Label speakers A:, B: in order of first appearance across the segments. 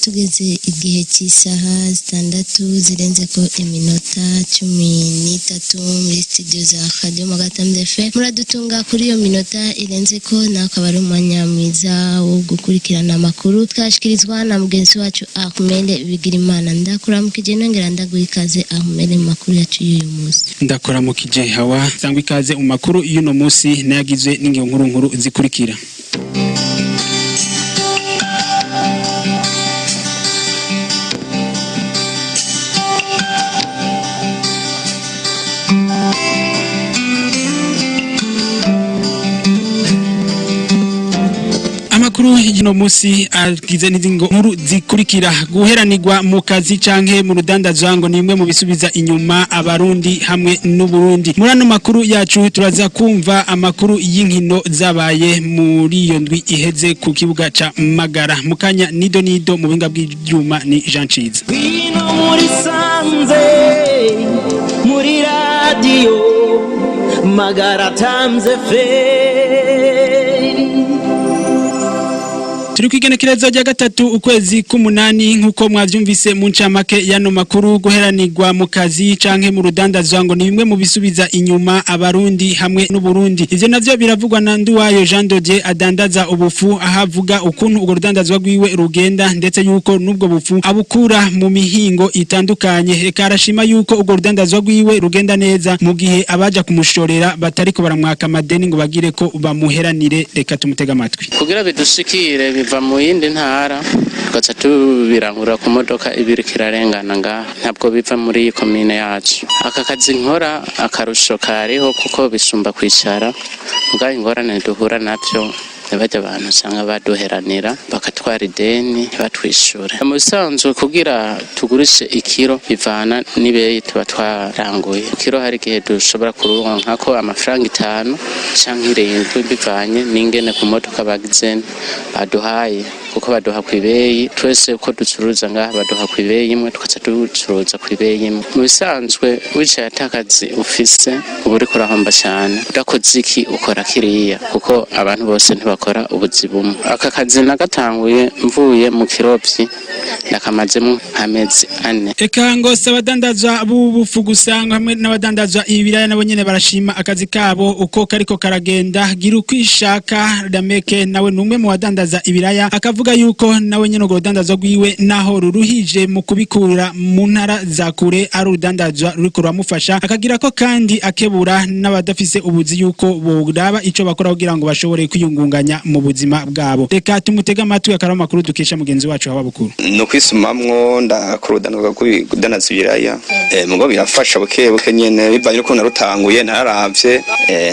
A: tugeze igihe cy'isaha 6 zirenze ko iminota 13 muri studio za Radio Wagatandatu FM. Muradutunga kuri iyo minota irenze ko nakaba ari umwanya mwiza wo gukurikirana amakuru twashikirizwa na mugenzi wacu Armel BIGIRIMANA. Ndakuramukije nongera ndaguhikaze Armel mu makuru yacu y'uyu munsi.
B: Ndakuramukije hawa sangwa ikaze mu makuru y'uno munsi nayagizwe ningingo nkuru zikurikira. Amakuru y'ino munsi agize ningingo nkuru zikurikira. Guheranigwa mukazi canke murudandazwa ngo nimwe mubisubiza inyuma abarundi hamwe n'uburundi. Murano makuru yacu turaza kumva amakuru y'inkino zabaye muri iyo ndwi iheze ku kibuga ca Magara. Mukanya nido mu binga bw'ibyuma ni Jean Chiza.
C: Wino muri sanze muri radio Magara tamze
B: Turi ku igenekerezo rya gatatu ukwezi k'umunani nkuko mwavyumvise mu ncamake yano makuru. Guheranigwa mukazi canke murudandazwa ngo nimwe mubisubiza inyuma abarundi hamwe n'uburundi. Ivyo navyo biravugwa na Nduwayo Jean Dodier adandaza ubufu, ahavuga ukuntu urwo rudandazwa rwiwe rugenda ndetse yuko nubwo bufu abukura mu mihingo itandukanye. Eka arashima yuko urwo rudandazwa rwiwe rugenda neza mu gihe abaja kumushorera batariko baramwaka amadeni ngo bagire ko bamuheranire. Reka tumutega amatwi.
D: Kugira bidushikire biva mu yindi ntara tugaca tubirangura ku modoka ibiri kirarengana ngaha, ntabwo biva muri iyi komine yacu. Aka kazi nkora akarusho kariho kuko bisumba kwicara, ngaho ingorane duhura navyo bajya abantu usanga baduheranira bakatwara ideni batwishyura. Mu bisanzwe kugira tugurishe ikiro bivana n'ibeyi tuba twaranguye. Ikiro hari igihe dushobora kuronka ko amafaranga 5 canke 7 bivanye n'ingene ku modoka bagize baduhaye, kuko baduha ku ibeyi twese uko ducuruza ngaha baduha ku ibeyi imwe tukaca ducuruza ku ibeyi imwe. Mu bisanzwe wicaye atakazi ufise uba uriko urahomba cyane, udakoze iki ukora kiriya kuko abantu bose ntibakora ubuzi bumwe. Aka kazi nagatanguye mvuye mu kirovyi nakamazemo amezi 4.
B: Eka ngo sabadandazwa bubufu gusanga hamwe n'abadandazwa ibiraya nabo nyene barashima akazi kabo uko kariko karagenda. Gira ukwishaka Dameke nawe numwe mu badandaza ibiraya akavuga yuko nawe nyene ngo rudandazwa rwiwe naho ruruhije mu kubikura mu ntara za kure ari urudandazwa ruriko ruramufasha. Akagira ko kandi akebura n'abadafise ubuzi yuko boraba ico bakora kugira ngo bashobore kwiyungunganya mu buzima bwabo. Reka tumutega amatwi akara makuru dukesha mugenzi wacu Hababukuru.
E: No kwisumamwo ndakurudanazwa kudandaza ibiraya mugo birafasha buke nyene bivanye uko narutanguye ntaravye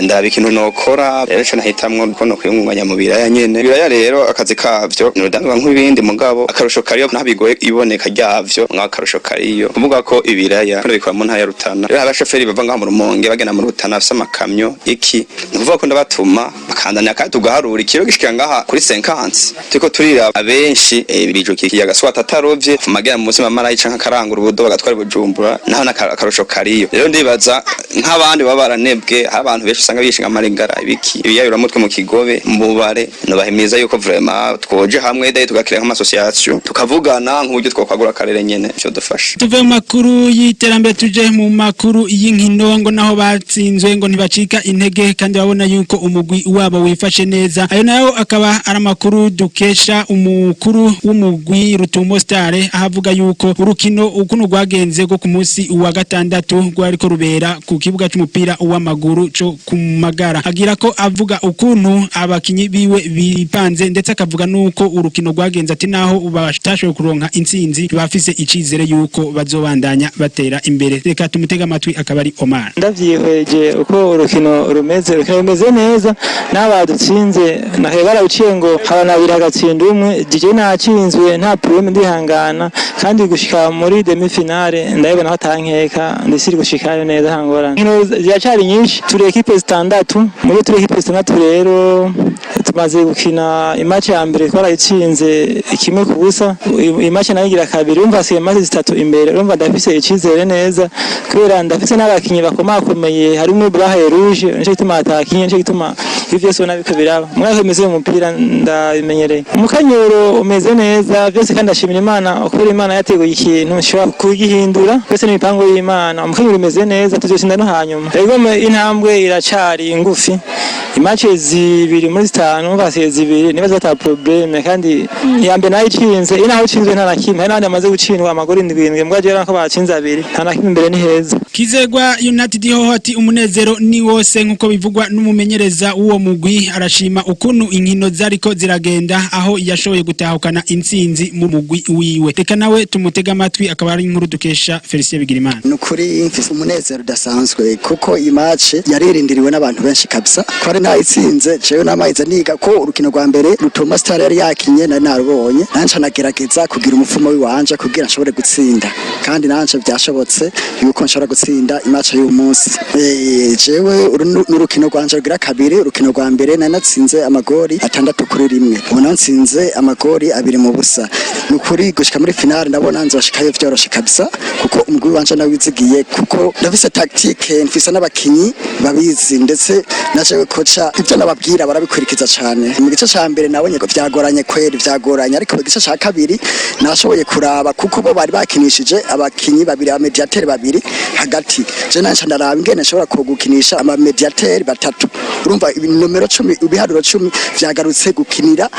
E: ndaba ikintu nokora rero cyo nahitamwo uko no kwiyungunganya mu biraya nyene. Biraya rero akazi kavyo nurudanazwa nk'ibindi mugabo akarusho kariyo ntabigoye iboneka ryavyo mwakarusho kariyo kuvuga ko ibiraya bikora mu ntaya Rutana. Rero abashoferi bava ngaha mu Rumonge bagena mu Rutana afisa amakamyo iki nuvuga ko ndabatuma bakandanya tugaharura ikiro gishika ngaha kuri 50 tuko turira abenshi birijo kiyaga swata tarovye Magara mu musi mamara icanka karangura ubudo bagatwara Bujumbura naho nakarusho kariyo. Rero ndibaza nk'abandi babaranebwe abantu benshi usanga bishinga amarengara ibiki ibiyayura mutwe mu Kigobe mu bare no bahimeza yuko vraiment twoje hamwe dai tugakira nk'amasociation tukavugana nk'uburyo twokwagura karere nyene cyo dufasha.
B: Tuve mu makuru y'iterambere tuje mu makuru y'inkino ngo naho batsinzwe ngo ntibacika intege kandi babona yuko umugwi wabo wifashe neza. Ayo nayo akaba ari amakuru dukesha umukuru w'umugwi Rutumo Star ahavuga yuko urukino ukuno rwagenze go ku munsi wa gatandatu rwariko rubera ku kibuga cy'umupira w'amaguru cyo ku Magara. Agira ko avuga ukuntu abakinyi biwe bipanze ndetse akavuga nuko urukino rwagenze ati naho ubatashoboye kuronka intsinzi bafise icizere yuko bazobandanya batera imbere. Reka tumutega amatwi akaba ari Omar.
F: Ndavyihweje uko urukino rumeze neza n'abadutsinze nahebara uciye ngo habana biragatsinda umwe dije nacinzwe nta problem ndihangana kandi gushika muri demi finale ndabona hatankeka ndisiri gushikayo neza hangora ingorane inkino ziracari nyinshi turi ekipe zitandatu muri turi ekipe zitandatu rero tumaze gukina imace ya mbere twarayitsinze 1-0 imace nayo igira kabiri umva se imace zitatu imbere urumva ndafise icizere neza kubera ndafise n'abakinyi bakomakomeye harimo Brahe Rouge nico gituma atakinye nico gituma ivyo byose nabiko biraba mwaka meze umupira ndabimenyereye umukanyuro umeze neza byose kandi ashimira Imana ukuri Imana yateguye ikintu nshobora kugihindura byose n'imipango y'Imana umukanyuro umeze neza tuzoshinda no hanyuma rego intambwe iracari ngufi imace zibiri muri zitanu basiye zibiri nibaza ata probleme kandi yambe nayo icinze inaho icinzwe nta nakimwe nandi amaze gucindwa amagori 7 mbwa jera ko bacinze abiri nta nakimwe imbere ni heza
B: Kizegwa United hohoti umunezero ni wose nkuko bivugwa n'umumenyereza w'uwo mugwi arashima ukuntu inkino zariko ziragenda aho yashoboye gutahukana intsinzi mu mugwi wiwe reka nawe tumutega amatwi akaba ari inkuru dukesha Felicien Bigirimana
G: nukuri mfise umunezero udasanzwe kuko imace yaririndiriwe n'abantu benshi kabisa kwari nta itsinze jewe namayiza niga ko urukino rwa mbere Rutumo Star yari yakinye na narubonye nanje nagerageza kugira umufumo wiwanje kugira nshobore gutsinda kandi nanje byashobotse yuko nshobora gutsinda imace y'uyu munsi jewe urukino rwanje rugira kabiri urukino rwa mbere natsinze amagori 6-1 ubona nsinze amagori 2-0 nukuri gushika muri finale ndabona nzoshikayo vyoroshe kabisa kuko umugwi wanje nawizigiye kuko ndafise tactique mfise n'abakinyi babizi ndetse naje kocha ibyo nababwira barabikurikiza cyane mu gice ca mbere nabonye ko vyagoranye kweri vyagoranye ariko mu gice ca kabiri nashoboye kuraba kuko bo bari bakinishije abakinyi babiri aba mediateur babiri hagati je nanje ndaraba ingene nshobora kugukinisha ama mediateur batatu urumva numero 10 ibiharuro 10 vyagarutse gukinira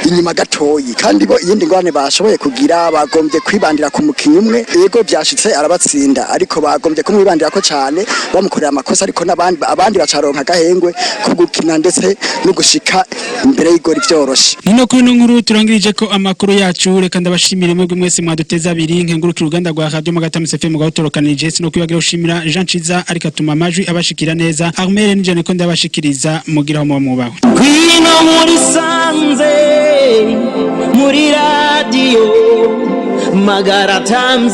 G: inyuma gatoyi kandi bo iyindi ngwane bashoboye kugira bagombye kwibandira ku mukinyi umwe yego byashitse arabatsinda ariko bagombye kumwibandira ko cyane bamukorera amakosa ariko abandi bacaronka gahengwe kugukina ndetse no gushika imbere y'igori vyoroshe
B: nino kuri nkuru turangirije ko amakuru yacu reka ndabashimire mwebwe mwese mwaduteza abiri nkengurukira uruganda rwa Radio Magara FM mugahotorokanije no kwibagira ushimira Jean Ciza ariko atuma amajwi abashikira neza Armel nije ko ndabashikiriza mugira ho mubaho
C: kwino muri sanze muri radio Magara FM